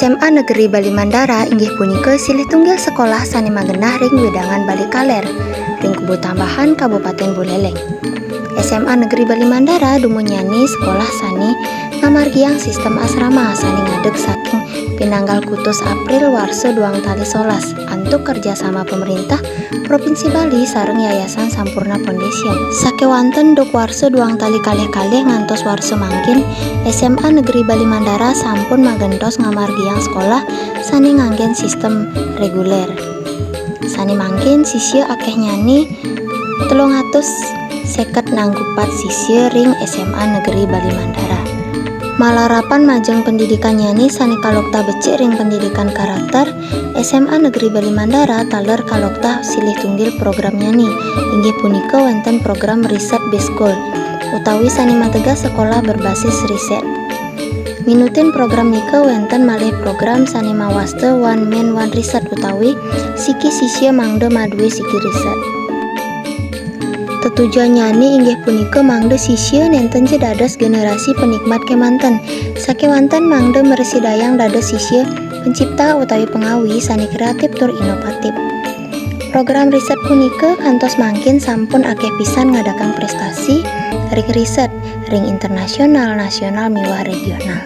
SMA Negeri Bali Mandara inggih punika silih tunggal sekolah sani magenah ring Wedangan Bali Kaler, ring Kubu Tambahan Kabupaten Buleleng. SMA Negeri Bali Mandara dumunyani sekolah sani ngamargiang sistem asrama sani ngadeg saking Pinanggal Kutus April warsa duang tali solas antuk kerjasama pemerintah Provinsi Bali sareng Yayasan Sampurna Foundation. Sakewanten duk warsa duang tali kalih-kalih ngantos warsa mangkin SMA Negeri Bali Mandara sampun magentos ngamargiang sekolah sani nganggen sistem reguler. Sani mangkin sisya akeh nyani 350 nanggupat sisya ring SMA Negeri Bali Mandara. Malarapan majeng pendidikan nyani sani kalokta becik ring pendidikan karakter SMA Negeri Bali Mandara taler kalokta silih tunggil program nyani inggih punika wonten program riset Beskol utawi sani matega sekolah berbasis riset. Minutin program nika wonten malih program sani mawaste one man one riset utawi siki sisya mangde maduwe siki riset. Tetujuan nyani inggih punika mangde sisya nenten dados generasi penikmat kemanten. Sakewanten mangde meresidayang dados sisya pencipta utawi pengawi sani kreatif tur inovatif. Program riset punika kantos mangkin sampun akeh pisan ngadakan prestasi ring riset ring internasional, nasional miwah regional.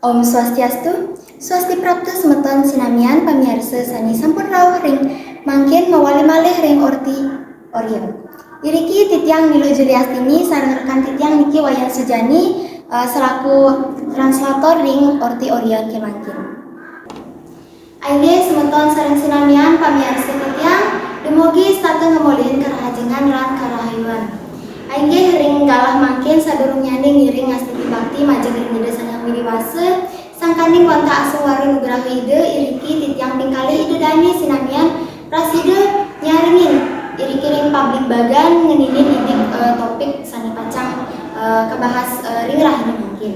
Om Swastiastu, Swasti Prapto semeton sinamian pamiarsa sani sampun rawuh ring mangkin mawali malih ring Orti Orion. Iriki Titiang Nilo Juliastini sareng rekan Titiang Niki Wayan Sujani selaku translator ring Orti Orion kemangkin. Aige semeton sareng sinamian pamiarsa Titiang dumugi statu ngemolihin karahajengan ran karahayuan. Aige ring galah mangkin sadurung nyanding ngiring ngastiti bakti majeng ring ide sangang miliwase sangkanding wanta asuwari nugraha ide iriki Titiang pingkali ide dani sinamian praside nyaringin iriki ring publik bagan ngeninin idik topik sani pacang kebahas ring rahina mungkin.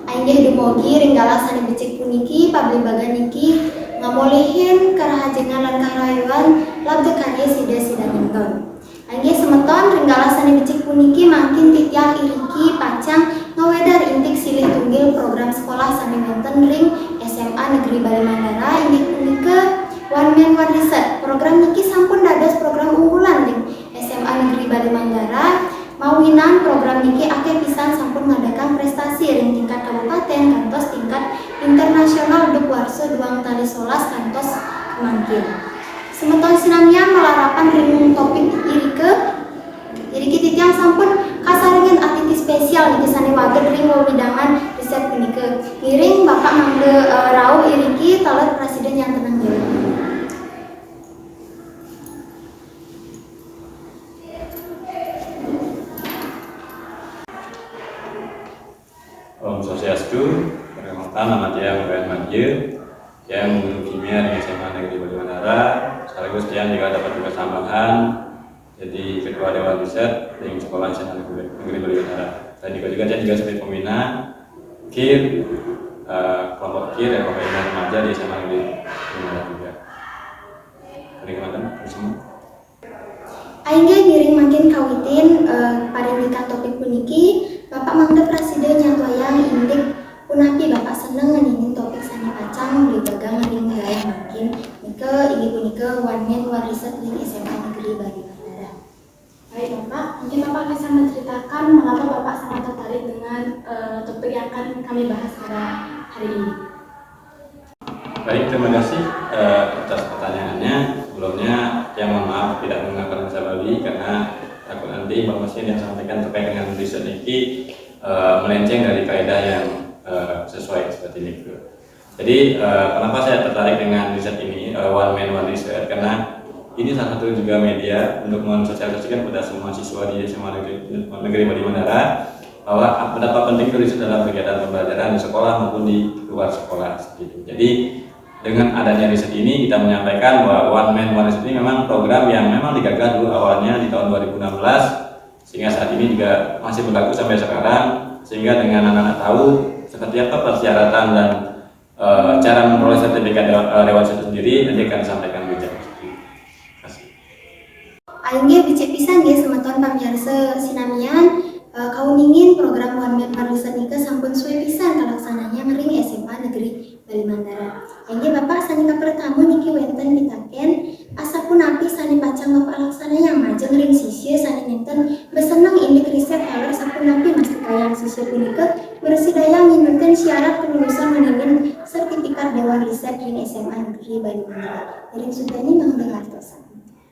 Aige dumugi ring galah sani becik puniki publik bagan niki ngamolehin karahajengan lan karayuan labde karya sida nington. Aige semeton ringgala sani becik puniki mangkin Titiang iriki pacang ngawedar intik silih tunggil program sekolah sani wonten ring SMA Negeri Bali Mandara inggih punika One Man One Research. Program niki sampun dados program unggulan ring SMA Negeri Bali Mandara. Mawinan program niki akeh pisan sampun ngadakan prestasi ring tingkat kabupaten kantos tingkat internasional duk warsa duang tali solas kantos mangkin. Semeton sinamian melarapan ring topik iriki Titiang sampun kasaringin atiti spesial niki sani waget ring wewidangan riset punika. Ngiring Bapak mangde rawuh iriki taler presiden yang tenang jalan. Om Swastiastu, perkenalkan nama saya Wayan Manjir yang guru kimia di SMA Negeri Bali Mandara. Sekaligus dia juga dapat tugas tambahan jadi ketua dewan riset di sekolah SMA Negeri Bali Mandara. Dan juga saya juga sebagai pembina KIR kelompok KIR dan pembina remaja di SMA Negeri Bali Mandara juga. Perkenalkan semua. Aingge ngiring makin kawitin parindikan topik puniki Bapak mangde presiden nyatwayang indik punapi Bapak seneng ngeningin topik sani pacang di gagang ring gaya makin nika inggih punika One Man One Research ring SMA Negeri Bali Mandara. Baik Bapak, mungkin Bapak bisa menceritakan mengapa Bapak sangat tertarik dengan topik yang akan kami bahas pada hari ini. Baik, terima kasih atas pertanyaannya. Sebelumnya yang mohon maaf tidak menggunakan bahasa Bali karena takut nanti informasi yang disampaikan terkait dengan riset ini melenceng dari kaidah yang sesuai seperti ini. Jadi kenapa saya tertarik dengan riset ini One Man One Research, karena ini salah satu juga media untuk mensosialisasikan kepada semua siswa di SMA Negeri Bali Mandara bahwa betapa penting riset dalam kegiatan pembelajaran di sekolah maupun di luar sekolah. Jadi dengan adanya riset ini kita menyampaikan bahwa One Man One Riset ini memang program yang memang digagas dulu awalnya di tahun 2016, sehingga saat ini juga masih berlaku sampai sekarang, sehingga dengan anak-anak tahu seperti apa persyaratan dan cara memperoleh sertifikat Dewan Riset sendiri, nanti akan disampaikan bijak. Aingge bicik pisan ge semeton pamirsa sinamian kauningin program One Man One Riset nika sampun suwe pisan kalaksananya ngering SMA Negeri Bali Mandara. Aingge Bapak sanika pertama niki wenten pitaken asapun api sani pacang Bapak laksana yang majeng ngering sisye sani nenten beseneng indik riset kaler sapun api mesti kayang sisye punika bersidaya nginuten syarat kelulusan meningin sertifikat Dewan Riset ring SMA Negeri Bali Mandara. Dari sudani mendengar tosan.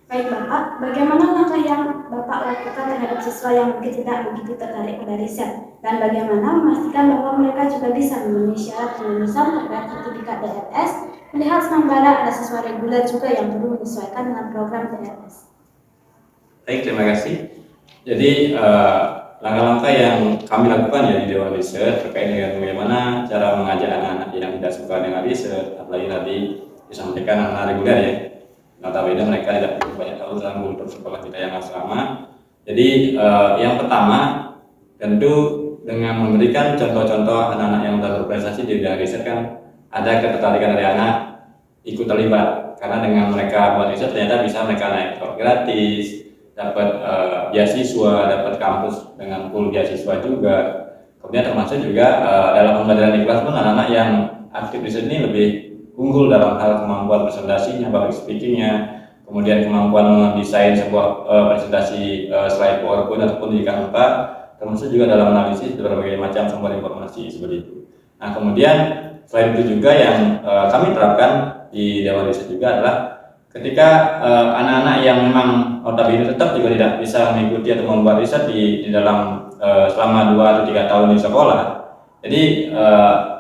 Baik Bapak, bagaimana langkah yang Bapak lakukan terhadap siswa yang mungkin tidak begitu tertarik pada riset? Dan bagaimana memastikan bahwa mereka juga bisa memenuhi syarat kelulusan terkait sertifikat DRS, melihat sementara ada siswa reguler juga yang perlu menyesuaikan dengan program DRS? Baik, terima kasih. Jadi langkah-langkah yang kami lakukan ya di Dewan Riset terkait dengan bagaimana cara mengajak anak-anak yang tidak suka dengan riset, apalagi tadi disampaikan anak-anak reguler ya. Notabene mereka tidak banyak tahu tentang kultur sekolah kita yang asrama. Jadi yang pertama tentu dengan memberikan contoh-contoh anak-anak yang telah berprestasi di bidang riset kan ada ketertarikan dari anak ikut terlibat, karena dengan mereka buat riset ternyata bisa mereka naik kelas gratis, dapat beasiswa, dapat kampus dengan full beasiswa juga. Kemudian termasuk juga dalam pembelajaran di kelas pun anak-anak yang aktif riset ini lebih unggul dalam hal kemampuan presentasinya, public speakingnya, kemudian kemampuan mendesain sebuah presentasi slide PowerPoint ataupun di Canva, termasuk juga dalam analisis berbagai macam sumber informasi seperti itu. Nah kemudian selain itu juga yang kami terapkan di Dewan Riset juga adalah ketika anak-anak yang memang notabene tetap juga tidak bisa mengikuti atau membuat riset di dalam selama 2 atau 3 tahun di sekolah. Jadi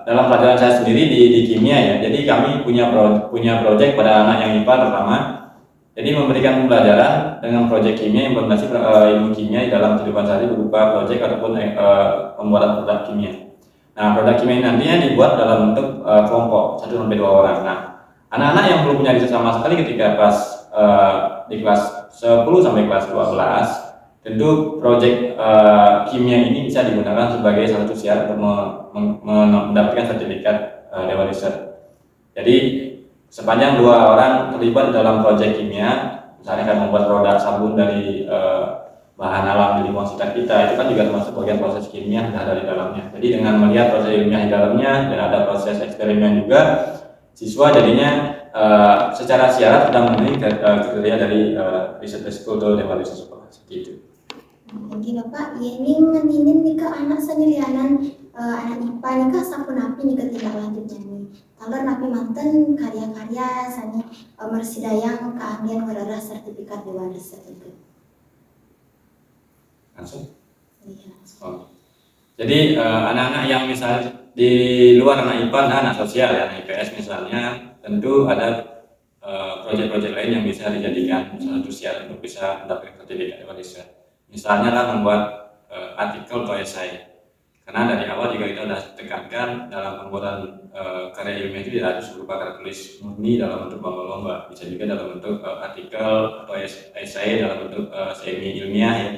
dalam pelajaran saya sendiri di kimia ya, jadi kami punya proyek pada anak yang IPA terutama. Jadi memberikan pembelajaran dengan proyek kimia, implementasi ilmu kimia di dalam kehidupan sehari berupa proyek ataupun pembuatan produk kimia. Nah, produk kimia ini nantinya dibuat dalam bentuk kelompok 1 sampai 2 orang. Nah, anak-anak yang belum punya riset sama sekali ketika pas di kelas 10 sampai kelas 12, tentu proyek kimia ini bisa digunakan sebagai salah satu syarat untuk mendapatkan sertifikat Dewan Riset. Jadi sepanjang 2 orang terlibat dalam proyek kimia, misalnya kan membuat produk sabun dari bahan alam di lingkungan sekitar kita, itu kan juga termasuk bagian proses kimia yang ada di dalamnya. Jadi dengan melihat proses ilmiah di dalamnya dan ada proses eksperimen juga, siswa jadinya secara syarat sudah memenuhi kriteria dari riset risiko Dewan Riset sekolah seperti itu. Jadi Bapak, ini ngeninin nih ke anak senilianan anak IPA nih ke sapun api nih ketika lanjutnya nih. Kalau napi manten karya-karya sani mersidayang keahlian ngerarah sertifikat Dewan Riset itu. Langsung. Iya. Oh. Jadi anak-anak yang misalnya di luar anak IPA, anak sosial ya, anak IPS misalnya, tentu ada proyek-proyek lain yang bisa dijadikan salah satu syarat untuk bisa mendapatkan sertifikat Dewan Riset. Misalnya lah membuat artikel atau esai, karena dari awal juga kita sudah tekankan dalam pembuatan karya ilmiah itu tidak harus berupa karya tulis murni dalam bentuk lomba-lomba, bisa juga dalam bentuk artikel atau esai dalam bentuk semi ilmiah ya.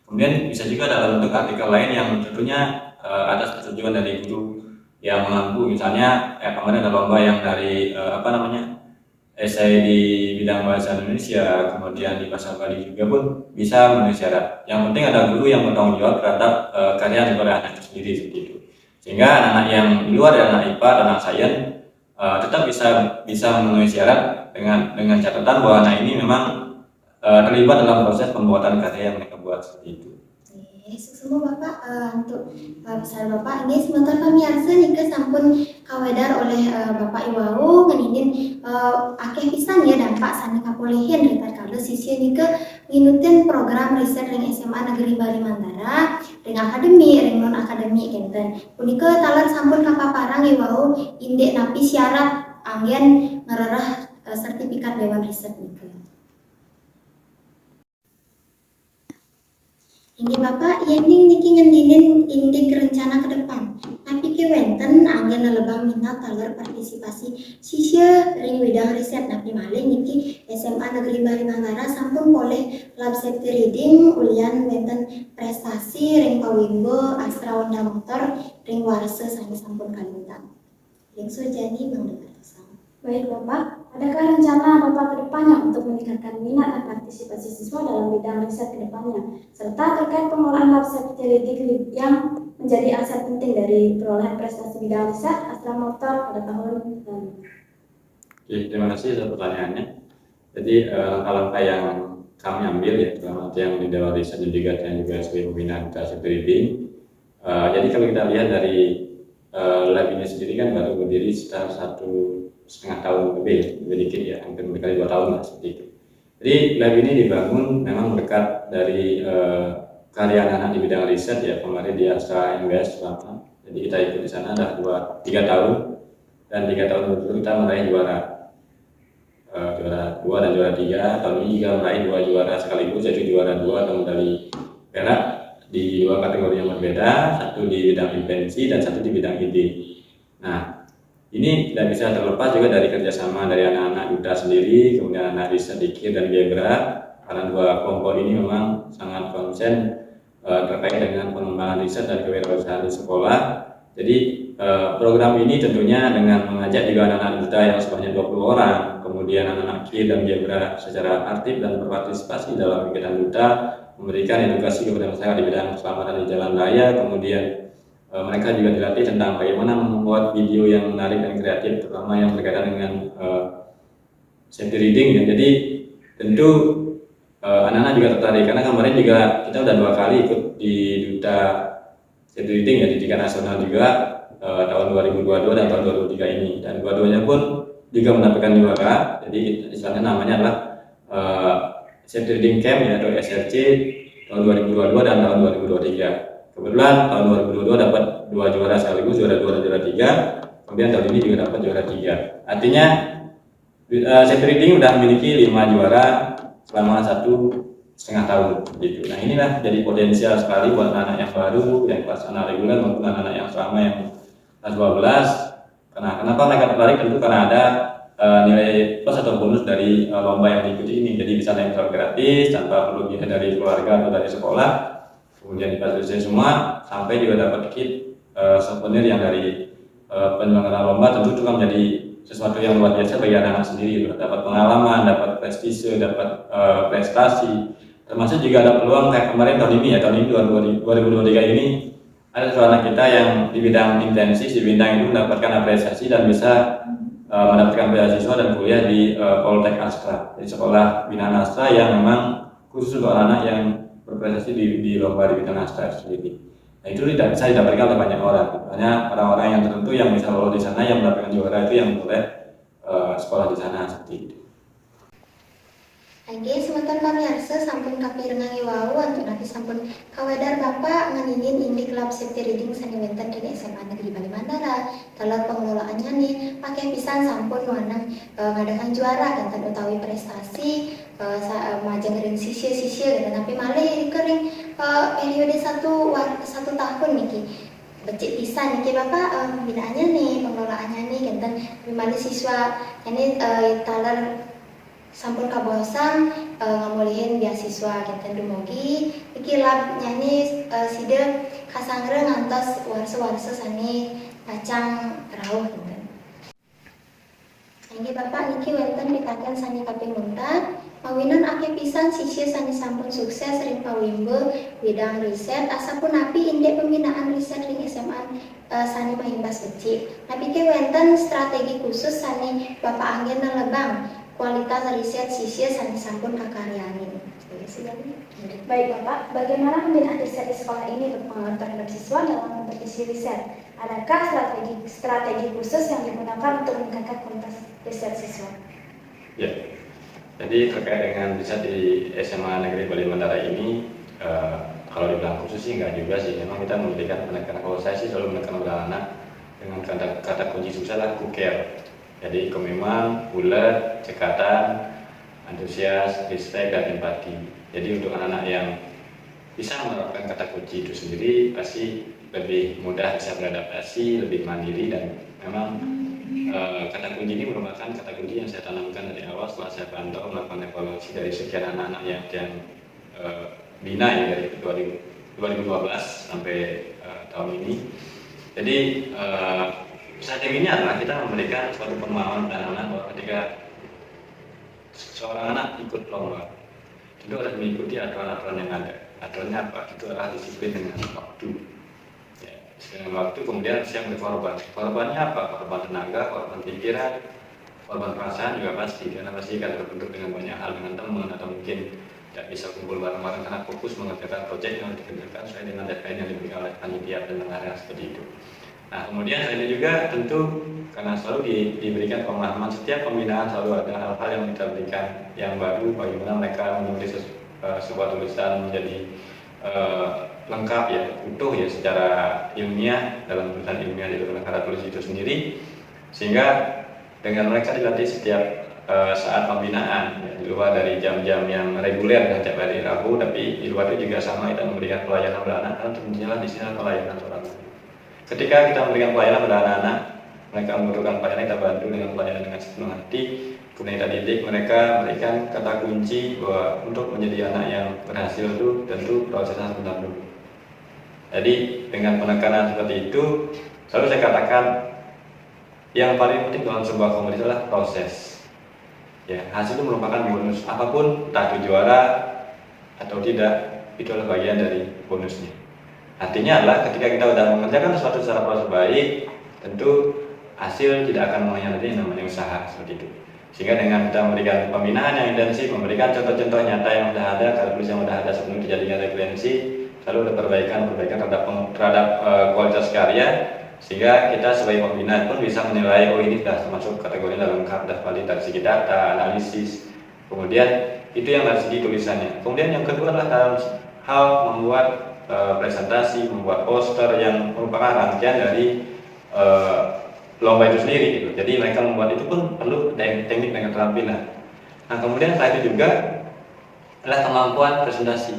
Kemudian bisa juga dalam bentuk artikel lain yang tentunya atas persetujuan dari guru yang mampu, misalnya kemarin ada lomba yang dari esai di bidang bahasa Indonesia, kemudian di bahasa Bali juga pun bisa memenuhi syarat. Yang penting ada guru yang bertanggung jawab terhadap karya dari anak itu sendiri seperti itu. Sehingga anak yang di luar dari anak IPA dan anak sains tetap bisa memenuhi syarat dengan catatan bahwa anak ini memang terlibat dalam proses pembuatan karya yang mereka buat seperti itu. Semua Bapak untuk besar Bapak ini sementara pamirsa nika sampun kawedar oleh Bapak Iwau ngeninin akeh pisan ya dampak sani kapolehin retar kala sisi nika nginutin program riset ring SMA Negeri Bali Mandara ring akademi ring non akademi kenten punika talar sampun kapaparang Iwau indek napi syarat anggen ngererah sertifikat Dewan Riset nika. Ini Bapak, yang niki ngendinin indik rencana ke depan. Tapi ke wenten angin lebang minat taler partisipasi sisya ring bidang riset napi maling niki SMA Negeri Balimangara sampun boleh lab safety reading ulian wonten prestasi ring pawimbo Astra Honda Motor ring warse sami sampun kalintang. Ring Sujani Bang Dengar Sang. Baik Bapak, adakah rencana Bapak ke depannya untuk meningkatkan minat dan partisipasi siswa dalam bidang riset ke depannya, serta terkait pengelolaan lab safety reading yang menjadi aset penting dari perolehan prestasi bidang riset Astra Motor pada tahun lalu? Oke, terima kasih atas pertanyaannya. Jadi langkah-langkah yang kami ambil ya, dalam arti yang di Dewan Riset dan juga sebagai pembinaan safety reading. Jadi kalau kita lihat dari lab ini sendiri kan baru berdiri sekitar 1,5 tahun lebih dikit ya, hampir mendekati 2 tahun lah seperti itu. Jadi lab ini dibangun memang berkat dari karya anak-anak di bidang riset ya, kemarin di Astra MBS selama. Jadi kita ikut di sana dah 3 tahun, dan 3 tahun berturut kita meraih juara 2 dan juara 3. Tahun ini juga meraih 2 juara sekaligus, yaitu juara 2 atau medali perak di 2 kategori yang berbeda, satu di bidang invensi dan satu di bidang ide. Nah, ini tidak bisa terlepas juga dari kerjasama dari anak-anak duta sendiri, kemudian anak riset Dikir dan Gebra, karena 2 kelompok ini memang sangat konsen terkait dengan pengembangan riset dan kewirausahaan di sekolah. Jadi program ini tentunya dengan mengajak juga anak-anak duta yang sebanyak 20 orang, kemudian anak-anak Kir dan Gebra secara aktif dan berpartisipasi dalam kegiatan duta, memberikan edukasi kepada masyarakat di bidang keselamatan di jalan raya, kemudian mereka juga dilatih tentang bagaimana membuat video yang menarik dan kreatif, terutama yang berkaitan dengan safety reading ya. Jadi tentu anak-anak juga tertarik, karena kemarin juga kita udah 2 kali ikut di duta safety reading ya, di tingkat nasional juga tahun 2022 dan tahun 2023 ini, dan dua-duanya pun juga mendapatkan juara. Jadi istilahnya namanya adalah Safety Reading Camp ya, atau SRC tahun 2022 dan tahun 2023. Kebetulan tahun 2022 dapat 2 juara sekaligus, juara 2 dan juara 3. Kemudian tahun ini juga dapat juara 3. Artinya Safety Reading sudah memiliki 5 juara selama 1,5 tahun gitu. Nah, inilah jadi potensial sekali buat anak-anak yang baru, yang kelas anak reguler maupun anak-anak yang selama yang kelas 12. Karena kenapa mereka tertarik? Tentu karena ada nilai plus atau bonus dari lomba yang diikuti ini. Jadi bisa lempar gratis tanpa perlu biaya dari keluarga atau dari sekolah. Kemudian difasilitasi semua, sampai juga dapat kit souvenir yang dari penyelenggara lomba. Tentu itu kan menjadi sesuatu yang luar biasa bagi anak-anak sendiri. Dapat pengalaman, dapat prestise, dapat prestasi. Termasuk juga ada peluang kayak kemarin tahun ini ya, tahun ini 2023 ini ada satu anak kita yang di bidang intensif, di bidang itu mendapatkan apresiasi dan bisa mendapatkan beasiswa dan kuliah di Poltek Astra, di sekolah binaan Astra yang memang khusus untuk anak yang berprestasi di lomba di bidang Astra sendiri. Nah, itu tidak bisa didapatkan oleh banyak orang. Hanya orang-orang yang tertentu yang bisa lolos di sana, yang mendapatkan juara itu yang boleh sekolah di sana seperti itu. Oke, semeton pamirsa sampun kapirengangi wau untuk nanti sampun kawedar Bapak nganinin indik lab safety reading sani wenten dari SMA Negeri Balimandara. Dalam pengelolaannya nih, pakai pisan sampun wanang ngadakan juara dan utawi prestasi majeng ring sisya gitu. Tapi malah kering periode satu tahun niki. Becik pisan niki Bapak pembinaannya nih, pengelolaannya nih genten mimali siswa ini taler sampun kabosan ngamulihin beasiswa kita dumugi iki lab nyanyi side kasangre ngantos warsa sani kacang rauh gitu. Ini Bapak niki wenten ditaken sani kaping munta mawinan ake pisan sisya sani sampun sukses ring pawimbo bidang riset asapun api indek pembinaan riset ring SMA sani mahimbas becik. Tapi ke wenten strategi khusus sani Bapak anggen lebang kualitas riset sisya sani sampun kakaryanin. Baik Bapak, bagaimana pembinaan riset di sekolah ini berpengaruh terhadap siswa dalam kompetisi riset? Adakah strategi khusus yang digunakan untuk meningkatkan kualitas riset siswa? Ya, jadi terkait dengan riset di SMA Negeri Balimandara ini, kalau dibilang khusus sih enggak juga sih. Memang kita memberikan penekanan, kalau saya sih selalu menekan pada anak dengan kata kunci susah lah, care. Jadi komitmen, bulat, cekatan, antusias, respect, dan empati. Jadi untuk anak-anak yang bisa menerapkan kata kunci itu sendiri, pasti lebih mudah bisa beradaptasi, lebih mandiri, dan memang kata kunci ini merupakan kata kunci yang saya tanamkan dari awal setelah saya pantau melakukan evaluasi dari sekian anak-anak yang bina ya dari 2012 sampai tahun ini. Jadi strategi ini adalah kita memberikan suatu pemahaman pada anak bahwa ketika seorang anak ikut lomba itu harus mengikuti aturan-aturan yang ada. Aturannya apa? Itu adalah disiplin dengan waktu. Ya, dengan waktu kemudian siap berkorban. Korbannya apa? Korban tenaga, korban pikiran, korban perasaan juga pasti. Karena pasti akan terbentuk dengan banyak hal, dengan teman atau mungkin tidak bisa kumpul bareng-bareng karena fokus mengerjakan proyek yang dikerjakan sesuai dengan deadline yang diberikan oleh panitia dan lain-lain seperti itu. Nah, kemudian ini juga tentu karena selalu diberikan pemahaman, setiap pembinaan selalu ada hal-hal yang kita berikan yang baru, bagaimana mereka menulis sebuah tulisan menjadi lengkap ya, utuh ya secara ilmiah dalam tulisan ilmiah di dalam karya tulis itu sendiri, sehingga dengan mereka dilatih setiap saat pembinaan ya, di luar dari jam-jam yang reguler dan setiap hari Rabu, tapi di luar itu juga sama kita memberikan pelayanan pada anak, karena tentunya di sini pelayanan orang. Ketika kita memberikan pelayanan pada anak-anak, mereka membutuhkan pelayanan, kita bantu dengan pelayanan dengan sepenuh hati. Kemudian kita didik mereka, berikan kata kunci bahwa untuk menjadi anak yang berhasil itu tentu prosesnya sebentar dulu. Jadi dengan penekanan seperti itu, selalu saya katakan yang paling penting dalam sebuah kompetisi adalah proses. Ya, hasil itu merupakan bonus. Apapun, entah itu juara atau tidak, itu adalah bagian dari bonusnya. Artinya adalah ketika kita sudah mengerjakan sesuatu secara proses baik, tentu hasil tidak akan mengkhianati yang namanya usaha seperti itu. Sehingga dengan kita memberikan pembinaan yang intensif, memberikan contoh-contoh nyata yang sudah ada, karya tulis yang sudah ada sebelum terjadinya referensi, selalu ada perbaikan terhadap kualitas karya, sehingga kita sebagai pembina pun bisa menilai, oh ini sudah termasuk kategori lengkap, sudah valid dari segi data, analisis. Kemudian itu yang dari segi tulisannya. Kemudian yang kedua adalah dalam hal membuat presentasi, membuat poster yang merupakan rangkaian dari lomba itu sendiri gitu. Jadi mereka membuat itu pun perlu teknik dengan keterampilan. Nah, kemudian setelah itu juga adalah kemampuan presentasi.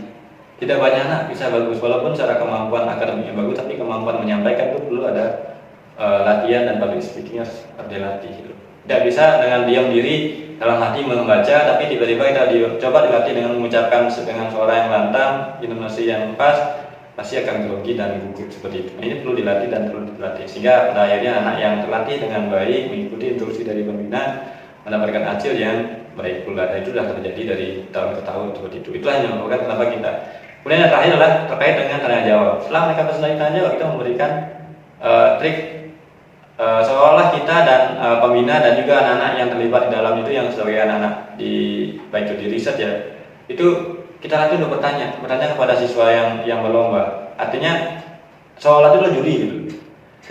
Tidak banyak anak bisa bagus, walaupun secara kemampuan akademiknya bagus, tapi kemampuan menyampaikan itu perlu ada latihan dan public speaking harus dilatih gitu. Tidak bisa dengan diam diri dalam hati membaca, tapi tiba-tiba kita coba dilatih dengan mengucapkan dengan suara yang lantang, intonasi yang pas, pasti akan grogi dan gugup seperti itu. Ini perlu dilatih dan perlu dilatih, sehingga pada akhirnya anak yang terlatih dengan baik mengikuti instruksi dari pembina mendapatkan hasil yang baik pula. Dan itu sudah terjadi dari tahun ke tahun seperti itu. Itulah yang menyebabkan kenapa kita. Kemudian yang terakhir adalah terkait dengan tanya jawab. Setelah mereka presentasi tanya jawab, kita memberikan trik seolah kita dan pembina dan juga anak-anak yang terlibat di dalam itu, yang sebagai anak-anak di baik itu di riset ya, itu kita latih untuk bertanya kepada siswa yang berlomba. Artinya seolah itu adalah juri gitu.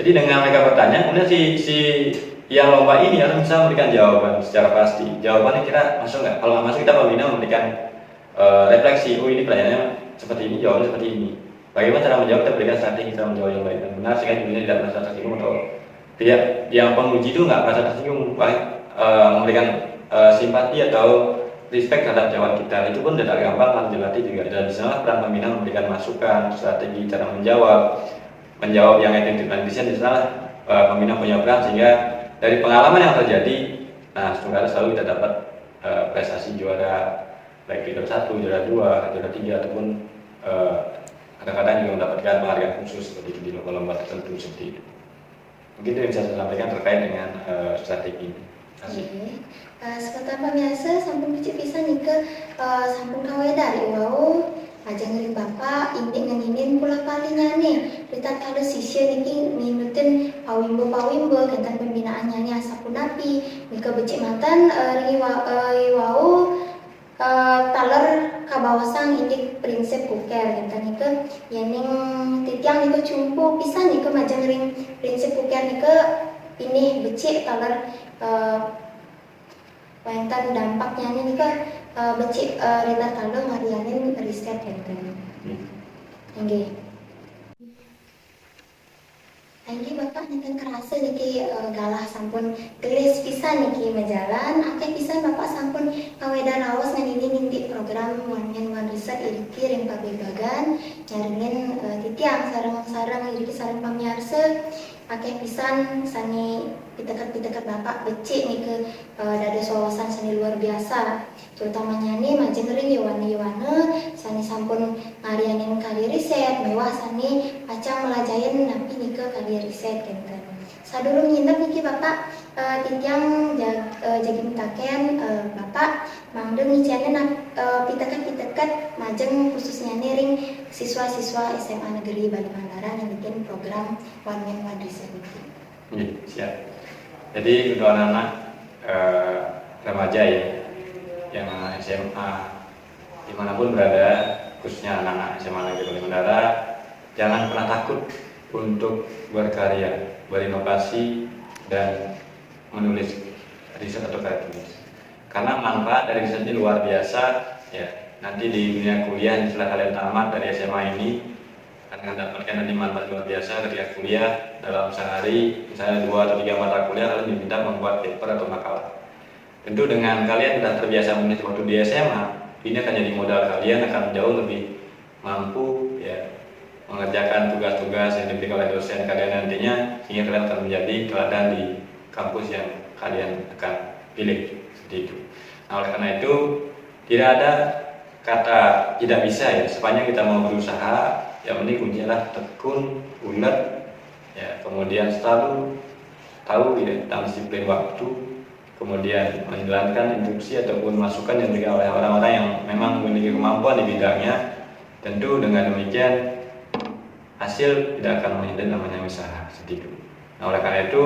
Jadi dengan mereka bertanya, kemudian si yang lomba ini harus bisa memberikan jawaban secara pasti. Jawabannya kira masuk nggak? Kalau nggak masuk, kita pembina memberikan refleksi. Oh, ini pelayanannya seperti ini, jawabannya seperti ini. Bagaimana cara menjawab? Kita berikan strategi cara menjawab yang baik dan benar, sehingga jurinya tidak merasa tersinggung atau tidak. Yang penguji itu nggak merasa tersinggung, baik memberikan simpati atau respect terhadap jawaban kita. Itu pun tidak gampang, harus dilatih juga. Dan di sana peran pembina memberikan masukan, strategi cara menjawab yang identitas. Di sana pembina punya peran, sehingga dari pengalaman yang terjadi, nah semoga selalu kita dapat prestasi juara baik juara 1, juara 2, juara 3 ataupun kadang-kadang juga mendapatkan penghargaan khusus seperti itu di lomba-lomba tertentu seperti itu. Mungkin itu yang bisa saya sampaikan terkait dengan strategi ini. Terima kasih. Sekitar pemirsa sampun bicik pisan nika sampun kawe dari wau aja ngering bapak indik ngeninin pula kalinya nih lihat kalau sisya niki minutin pawimbo kentan pembinaan nyanyi asapunapi nika becik mantan ringi wau taler kabawasang indik prinsip kuker kentan nika yening titiang nika cumpu pisan nika majang ring prinsip kuker nika ini becik taler Pentan dampaknya ini kan becik rita kalau ngarianin riset kan. Oke. Anggi Bapak nenten kerasa niki galah sampun gelis pisan niki majalan akeh pisan Bapak sampun kawedan raos nganini nindi program One Riset iriki ring pabebagan nyaringin titiang sareng-sareng iriki sareng pamiarsa akeh pisan sani pitekat-pitekat Bapak becik niki dada wawasan seni luar biasa terutamanya nih majeng ring Yowana sani sampun ngarianin kali riset mewah sani pacang melajain napi nike kali riset gitu. Sadurung nginep niki Bapak titiang jagi mintaken Bapak mangde ngicianin pitekat majeng khususnya nih ring siswa-siswa SMA Negeri Bali Mandara yang bikin program One Riset ini. Iya, siap. Jadi untuk anak-anak remaja ya yang SMA dimanapun berada, khususnya anak-anak SMA Negeri Bali Mandara, jangan pernah takut untuk berkarya, berinovasi dan menulis riset atau karya tulis. Karena manfaat dari riset ini luar biasa ya. Nanti di dunia kuliah setelah kalian tamat dari SMA ini akan mendapatkan nanti manfaat luar biasa ketika kuliah. Dalam sehari misalnya 2 atau 3 mata kuliah kalian diminta membuat paper atau makalah. Tentu dengan kalian sudah terbiasa menulis waktu di SMA, ini akan jadi modal kalian akan jauh lebih mampu ya mengerjakan tugas-tugas yang diberikan oleh dosen kalian nantinya, sehingga kalian akan menjadi teladan di kampus yang kalian akan pilih seperti itu. Nah, oleh karena itu tidak ada kata tidak bisa ya, sepanjang kita mau berusaha. Yang penting kuncinya adalah tekun, ulet, ya, kemudian selalu tahu ya tentang disiplin waktu, kemudian menjalankan instruksi ataupun masukan yang diberikan oleh orang-orang yang memang memiliki kemampuan di bidangnya. Tentu dengan demikian hasil tidak akan menjadi namanya usaha seperti itu. Nah, oleh karena itu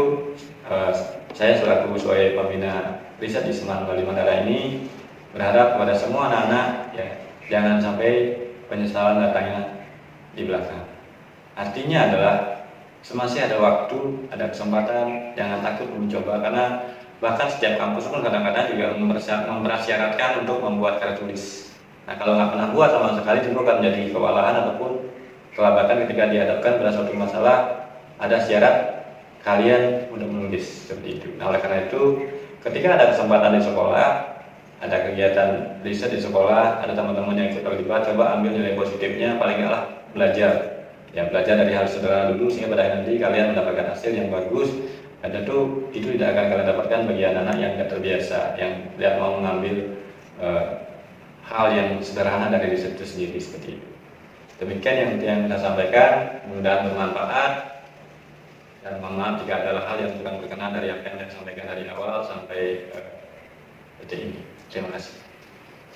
saya selaku sebagai pembina riset di Seman Bali Mandara ini berharap kepada semua anak-anak ya jangan sampai penyesalan datangnya di belakang. Artinya adalah semasih ada waktu, ada kesempatan, jangan takut mencoba, karena bahkan setiap kampus pun kadang-kadang juga mempersyaratkan untuk membuat karya tulis. Nah, kalau nggak pernah buat sama sekali tentu akan menjadi kewalahan ataupun kelabakan ketika dihadapkan pada suatu masalah. Ada syarat kalian untuk menulis seperti itu. Nah, oleh karena itu ketika ada kesempatan di sekolah, ada kegiatan riset di sekolah, ada teman-teman yang ikut terlibat, coba ambil nilai positifnya, paling nggak lah belajar. Ya, belajar dari hal sederhana dulu sehingga pada nanti kalian mendapatkan hasil yang bagus. Dan tentu itu tidak akan kalian dapatkan bagi anak-anak yang tidak terbiasa, yang tidak mau mengambil hal yang sederhana dari riset itu sendiri seperti itu. Demikian yang saya sampaikan, mudah-mudahan bermanfaat. Dan mohon maaf jika ada hal yang kurang berkenan dari apa yang saya sampaikan dari awal sampai detik ini. Terima kasih.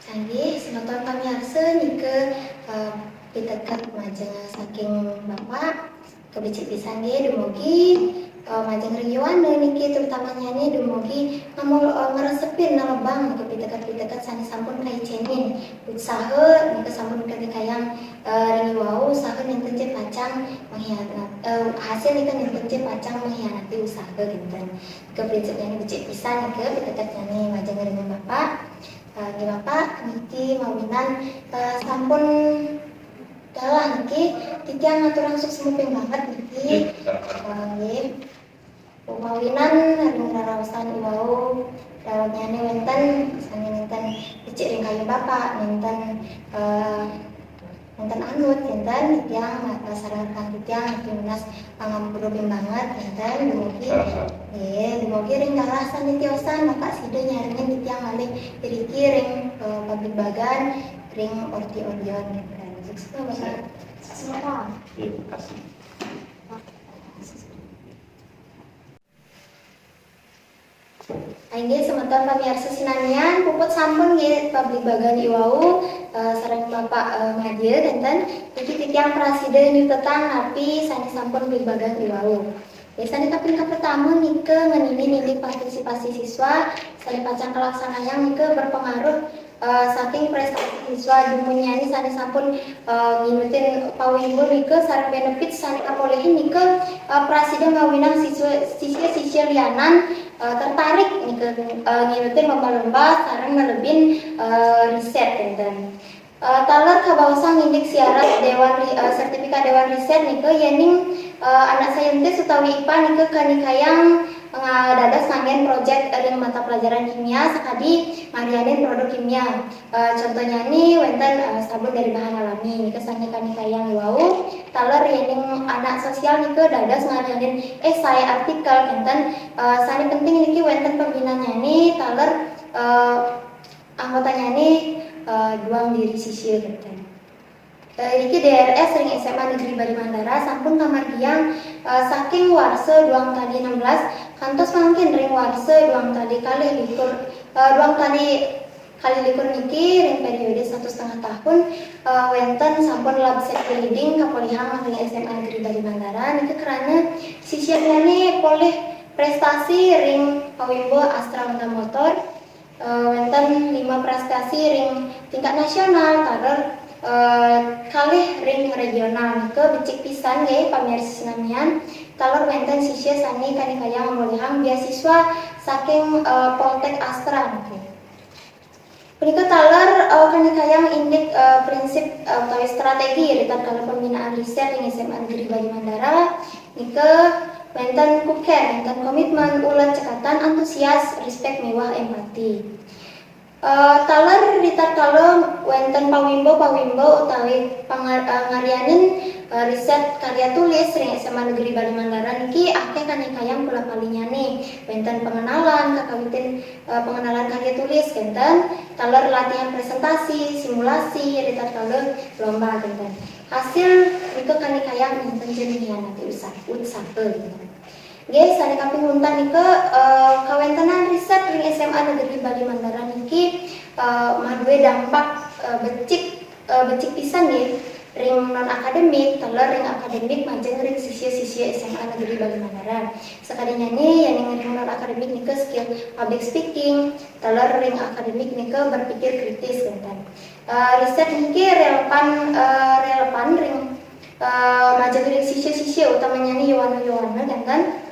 Canggih, semoga kami harse nike pitekat majeng saking Bapak kebicik pisan ge dumugi majeng Yowana niki terutamanya nih dumugi ngamul ngeresepin nalebang ke pitekat sani sampun kaicenin usaha nike sampun ketika yang ringi wau usaha nenten ce pacang mengkhianat hasil nike nenten ce pacang mengkhianati usaha ginten ke prinsipnya bicik pisan nike pitekat nih majeng ringi Bapak di Bapak niki mawinan sampun galah niki titiang ngatur langsung semuping banget niki nggih mawinan haring raraosan iwau dalamnya nih wenten sani nenten bicik ring kayu Bapak nenten anut nenten titiang sarankan titiang timnas pangampurupin banget nenten dumugi dumugi ring galah sani tiosan Bapak sida nyaringin titiang malih diriki ring pabrik bagan ring orti-ortion gitu. Silakan. Terima kasih. Aingge semeton pamirsa sinanian puput sampun nggih pabrik bagan iwau sareng Bapak ngadir enten iki titiang praside nyutetan napi sani sampun pabrik bagan iwau. Biasanya kaping pertama nike ngenini partisipasi siswa sani pacang kelaksanaan nike berpengaruh saking prestasi siswa dumunya ini sani sampun nginutin pawinggul nike sareng benefit sani kapolehin nike prasida ngawinang siswa lianan tertarik nike nginutin lomba-lomba sareng ngelebin riset enten Taler kabawasang indik syarat sertifikat Dewan Riset nike yening anak saintis utawi IPA nike kanikayang dados ngangen proyek ring mata pelajaran kimia sakadi marianin produk kimia. Contohnya nih wenten sabun dari bahan alami nike sange kanikayang wau. Taler yening anak sosial nike dados marianin esai artikel enten sani penting niki wenten pembinanya nih taler anggotanya nih duang diri sisir gitu. Iki DRS ring SMA Negeri Bali Mandara sampun kamargiang saking warse duang tadi 16 kantos mangkin ring warse duang tadi kali likur niki ring periode 1,5 tahun wenten sampun lab set leading kapolihang ring SMA Negeri Bali Mandara niki kerana sisirnya nih poleh prestasi ring Pawimbo Astra Honda Motor wenten 5 prestasi ring tingkat nasional taler kalih ring regional ke becik pisan ge pamirsa sinamian taler wenten sisya sani kanikayang mulihang beasiswa saking Poltek Astra punika taler kanikayang indik prinsip utawi strategi ritat kalau pembinaan riset ing SMA Negeri Bali Mandara nike wenten kuker, wenten komitmen, ulet cekatan, antusias, respect, mewah, empati. Taler ritat kalau wenten pawimbo utawi ngarianin riset karya tulis ring SMA Negeri Bali Mandara niki akeh kanikayang pula kalinya nih wenten pengenalan pengenalan karya tulis kenten taler latihan presentasi simulasi ritat kalau lomba kenten hasil itu kanikayang enten jenengan nanti usaha Guys, sani kaping huntan nike kawentenan riset ring SMA Negeri Bali Mandara niki madue dampak becik pisan nggih ring non akademik taler ring akademik majeng ring sisya SMA Negeri Bali Mandara. Sakadinya nih yang ring non akademik nike skill public speaking, taler ring akademik nike berpikir kritis kan. Riset niki relevan ring majeng ring sisya utamanya nih Yowana kan.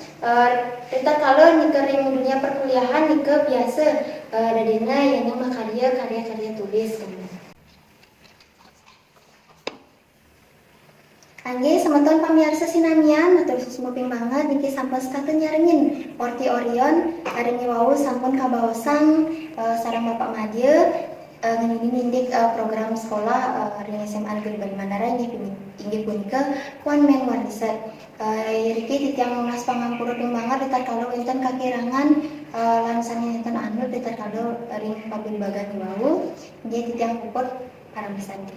Kita kalau nih ring dunia perkuliahan nih biasa dadena yang karya tulis kan. Angge semeton pamirsa sinamian matur susmuping banget niki sampun staten nyaringin Orti Orion karengi wau sampun kabawasang sareng Bapak Madya nindik program sekolah ring SMA Negeri Bali Mandara inggih punika kuan men warisan riki titiang mas pangampura ping banget ditar kalau wonten kakirangan lan sanginten anu ditar kalau ring pabimbagan wau nggih titiang puput para santi.